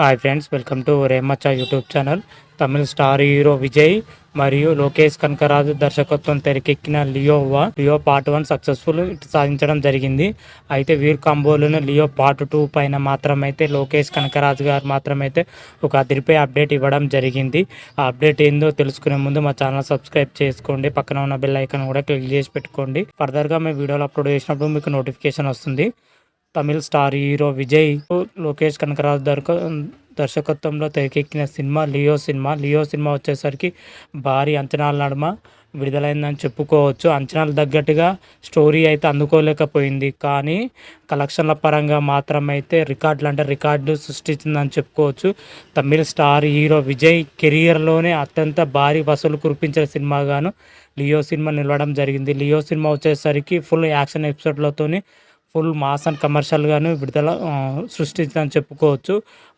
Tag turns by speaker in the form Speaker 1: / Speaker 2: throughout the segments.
Speaker 1: Hi friends, welcome to రేమచ్చ YouTube channel. Tamil star hero Vijay మరియు లోకేష్ కనకరాజు దర్శకత్వం తెరకెక్కిన లియో పార్ట్ 1 సక్సెస్ఫుల్ సాధించడం జరిగింది. అయితే వీర్ కాంబోలోనే లియో పార్ట్ 2 పైన మాత్రమైతే లోకేష్ కనకరాజు గారు మాత్రమైతే ఒక అదిరిపై అప్డేట్ ఇవ్వడం జరిగింది. ఆ అప్డేట్ ఏందో తెలుసుకునే ముందు మా ఛానల్ సబ్స్క్రైబ్ చేసుకోండి, పక్కన ఉన్న బెల్ ఐకాన్ కూడా క్లిక్ చేసి పెట్టుకోండి. ఫర్దర్గా మేము వీడియోలు అప్లోడ్ చేసినప్పుడు మీకు నోటిఫికేషన్ వస్తుంది. తమిళ స్టార్ హీరో విజయ్ లోకేష్ కనకరాజు దర్శకత్వంలో తెరకెక్కిన సినిమా లియో సినిమా వచ్చేసరికి భారీ అంచనాల నడుమ విడుదలైందని చెప్పుకోవచ్చు. అంచనాలు తగ్గట్టుగా స్టోరీ అయితే అందుకోలేకపోయింది, కానీ కలెక్షన్ల పరంగా మాత్రమైతే రికార్డులు సృష్టించిందని చెప్పుకోవచ్చు. తమిళ స్టార్ హీరో విజయ్ కెరియర్లోనే అత్యంత భారీ వసూలు కురిపించిన సినిమాగాను లియో సినిమా నిలవడం జరిగింది. లియో సినిమా వచ్చేసరికి ఫుల్ యాక్షన్ ఎపిసోడ్లతోని ఫుల్ మాస్ అండ్ కమర్షియల్గాను విడుదల సృష్టించని చెప్పుకోవచ్చు.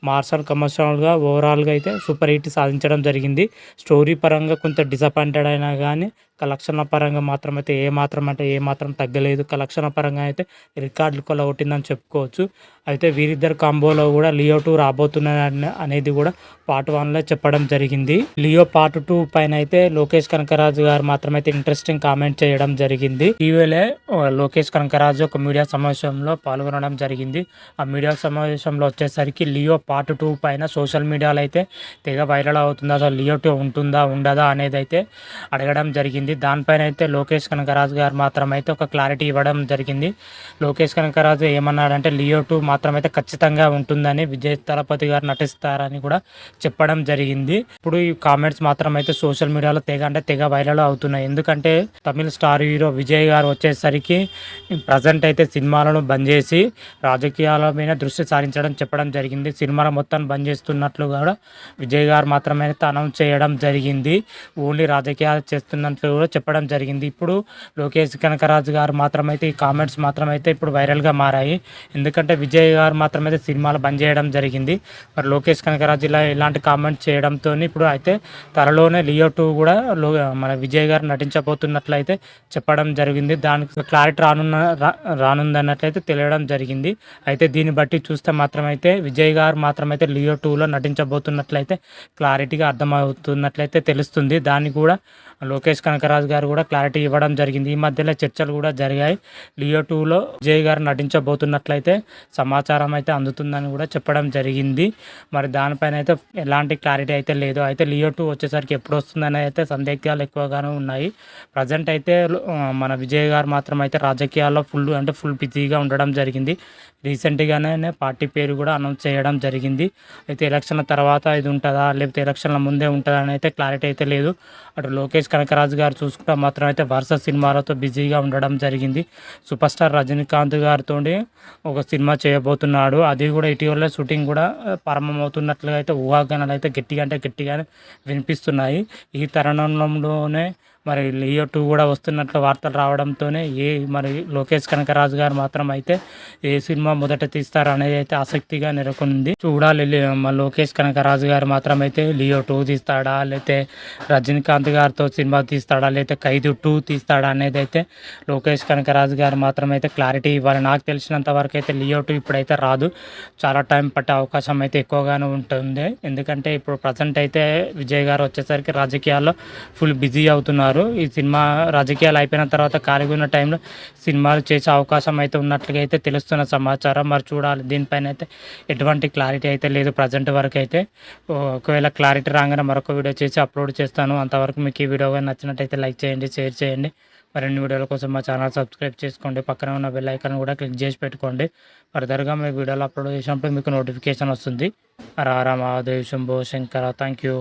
Speaker 1: మాస్ అండ్ కమర్షియల్గా ఓవరాల్గా అయితే సూపర్ హిట్ సాధించడం జరిగింది. స్టోరీ పరంగా కొంత డిసప్పాయింటెడ్ అయినా కానీ కలెక్షన్ల పరంగా మాత్రమైతే ఏమాత్రం తగ్గలేదు. కలెక్షన్ల పరంగా అయితే రికార్డులు కొలగొట్టిందని చెప్పుకోవచ్చు. అయితే వీరిద్దరు కాంబోలో కూడా లియో 2 రాబోతున్నది అనేది కూడా పార్ట్ 1లో చెప్పడం జరిగింది. లియో పార్ట్ 2 పైన అయితే లోకేష్ కనకరాజు గారు మాత్రమైతే ఇంట్రెస్టింగ్ కామెంట్ చేయడం జరిగింది. ఇటీవలే లోకేష్ కనకరాజు ఒక మీడియా సమావేశంలో పాల్గొనడం జరిగింది. ఆ మీడియా సమావేశంలో వచ్చేసరికి లియో పార్ట్ 2 పైన సోషల్ మీడియాలో అయితే తెగ వైరల్ అవుతుందా, అసలు లియో 2 ఉంటుందా ఉండదా అనేది అయితే అడగడం జరిగింది. దానిపైన అయితే లోకేష్ కనకరాజు గారు మాత్రమైతే ఒక క్లారిటీ ఇవ్వడం జరిగింది. లోకేష్ కనకరాజు ఏమన్నాడంటే లియో 2 మాత్రమైతే ఖచ్చితంగా ఉంటుందని, విజయ్ తలపతి గారు నటిస్తారని కూడా చెప్పడం జరిగింది. ఇప్పుడు ఈ కామెంట్స్ మాత్రమైతే సోషల్ మీడియాలో తెగ వైరల్ అవుతున్నాయి. ఎందుకంటే తమిళ స్టార్ హీరో విజయ్ గారు వచ్చేసరికి ప్రజెంట్ అయితే సినిమాలను బంద్ చేసి రాజకీయాల మీద దృష్టి సారించడం చెప్పడం జరిగింది. సినిమాల మొత్తం బంద్ చేస్తున్నట్లు కూడా విజయ్ గారు మాత్రమే అనౌన్స్ చేయడం జరిగింది. ఓన్లీ రాజకీయాలు చేస్తున్నట్లు కూడా చెప్పడం జరిగింది. ఇప్పుడు లోకేష్ కనకరాజు గారు మాత్రమైతే ఈ కామెంట్స్ మాత్రమైతే ఇప్పుడు వైరల్గా మారాయి. ఎందుకంటే విజయ్ గారు మాత్రమైతే సినిమాలు బంద్ చేయడం జరిగింది. మరి లోకేష్ కనకరాజు ఇలాంటి కామెంట్స్ చేయడంతో ఇప్పుడు అయితే త్వరలోనే లియో 2 కూడా మన విజయ్ గారు నటించబోతున్నట్లయితే చెప్పడం జరిగింది. దానికి క్లారిటీ రానుందన్నట్లయితే తెలియడం జరిగింది. అయితే దీన్ని బట్టి చూస్తే మాత్రమైతే విజయ్ గారు మాత్రమైతే లియో 2లో నటించబోతున్నట్లయితే క్లారిటీగా అర్థమవుతున్నట్లయితే తెలుస్తుంది. దాన్ని కూడా లోకేష్ కనకరాజు గారు కూడా క్లారిటీ ఇవ్వడం జరిగింది. ఈ మధ్యలో చర్చలు కూడా జరిగాయి. లియో 2లో విజయ్ గారు నటించబోతున్నట్లయితే సమాచారం అయితే అందుతుందని కూడా చెప్పడం జరిగింది. మరి దానిపైన అయితే ఎలాంటి క్లారిటీ అయితే లేదు. అయితే లియో 2 వచ్చేసరికి ఎప్పుడు వస్తుందని అయితే సందేహాలు ఎక్కువగానే ఉన్నాయి. ప్రజెంట్ అయితే మన విజయ్ గారు మాత్రం అయితే రాజకీయాల్లో ఫుల్ బిజీగా ఉండడం జరిగింది. రీసెంట్గానే పార్టీ పేరు కూడా అనౌన్స్ చేయడం జరిగింది. అయితే ఎలక్షన్ల తర్వాత ఇది ఉంటుందా, లేకపోతే ఎలక్షన్ల ముందే ఉంటుందా అని అయితే క్లారిటీ అయితే లేదు. అటు లోకేష్ కనకరాజు గారు చూసుకుంటే మాత్రం అయితే వరుస సినిమాలతో బిజీగా ఉండడం జరిగింది. సూపర్ స్టార్ రజనీకాంత్ గారితో ఒక సినిమా చేయబోతున్నాడు. అది కూడా ఇటీవల షూటింగ్ కూడా ప్రారంభమవుతున్నట్లుగా అయితే ఊహాగానాలు అయితే గట్టిగానే వినిపిస్తున్నాయి. ఈ తరుణంలోనే మరి లియో 2 కూడా వస్తున్నట్లు వార్తలు రావడంతోనే మరి లోకేష్ కనకరాజు గారు మాత్రం అయితే ఏ సినిమా మొదట తీస్తారు అనేది అయితే ఆసక్తిగా నెలకొంది. చూడాలి లోకేష్ కనకరాజు గారు మాత్రం అయితే లియో 2 తీస్తాడా, లేకపోతే రజనీకాంత్ గారితో సినిమా తీస్తాడా, లేకపోతే ఖైదీ 2 తీస్తాడా అనేది అయితే లోకేష్ కనకరాజు గారు మాత్రం అయితే క్లారిటీ ఇవ్వాలి. నాకు తెలిసినంత వరకు అయితే లియో 2 ఇప్పుడైతే రాదు. చాలా టైం పట్టే అవకాశం అయితే ఎక్కువగానే ఉంటుంది. ఎందుకంటే ఇప్పుడు ప్రజెంట్ అయితే విజయ్ గారు వచ్చేసరికి రాజకీయాల్లో ఫుల్ బిజీ అవుతున్నారు. ఈ సినిమా రాజకీయాలు అయిపోయిన తర్వాత ఖాళీగా ఉన్న టైంలో సినిమాలు చేసే అవకాశం అయితే ఉన్నట్లుగా అయితే తెలుస్తున్న సమాచారం. మరి చూడాలి, దీనిపైన అయితే ఎటువంటి క్లారిటీ అయితే లేదు ప్రజెంట్ వరకు అయితే. ఒకవేళ క్లారిటీ రాగానే మరొక వీడియో చేసి అప్లోడ్ చేస్తాను. అంతవరకు మీకు ఈ వీడియో కానీ నచ్చినట్టయితే లైక్ చేయండి, షేర్ చేయండి. మరిన్ని వీడియోల కోసం మా ఛానల్ సబ్స్క్రైబ్ చేసుకోండి, పక్కన ఉన్న బెల్ ఐకాన్ కూడా క్లిక్ చేసి పెట్టుకోండి. ఫర్దర్గా మీ వీడియోలు అప్లోడ్ చేసినప్పుడు మీకు నోటిఫికేషన్ వస్తుంది. రారా మహాదేవ్ శంభో శంకర. Thank you.